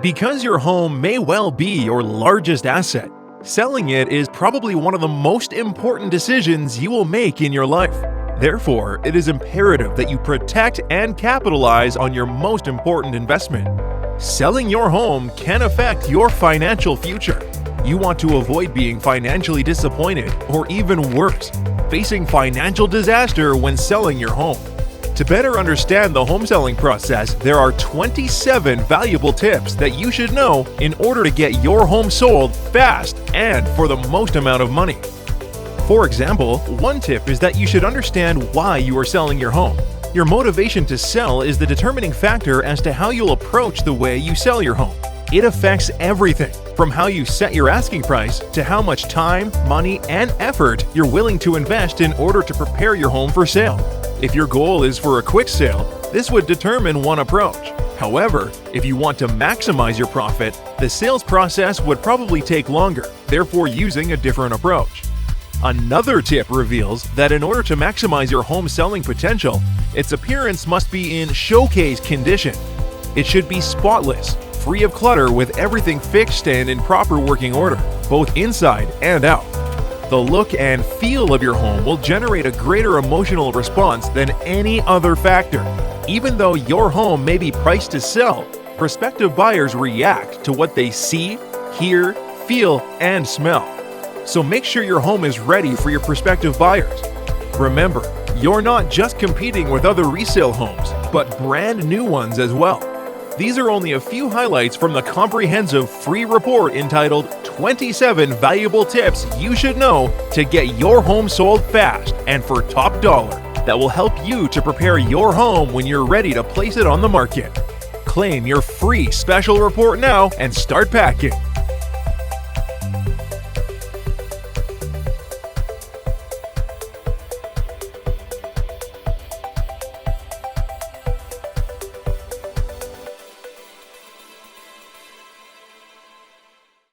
Because your home may well be your largest asset, selling it is probably one of the most important decisions you will make in your life. Therefore, it is imperative that you protect and capitalize on your most important investment. Selling your home can affect your financial future. You want to avoid being financially disappointed, or even worse, facing financial disaster when selling your home. To better understand the home selling process, there are 27 valuable tips that you should know in order to get your home sold fast and for the most amount of money. For example, one tip is that you should understand why you are selling your home. Your motivation to sell is the determining factor as to how you'll approach the way you sell your home. It affects everything, from how you set your asking price to how much time, money, and effort you're willing to invest in order to prepare your home for sale. If your goal is for a quick sale, this would determine one approach. However, if you want to maximize your profit, the sales process would probably take longer, therefore using a different approach. Another tip reveals that in order to maximize your home selling potential, its appearance must be in showcase condition. It should be spotless, free of clutter, with everything fixed and in proper working order, both inside and out. The look and feel of your home will generate a greater emotional response than any other factor. Even though your home may be priced to sell, prospective buyers react to what they see, hear, feel, and smell. So make sure your home is ready for your prospective buyers. Remember, you're not just competing with other resale homes, but brand new ones as well. These are only a few highlights from the comprehensive free report entitled 27 Valuable Tips You Should Know to Get Your Home Sold Fast and for Top Dollar that will help you to prepare your home when you're ready to place it on the market. Claim your free special report now and start packing.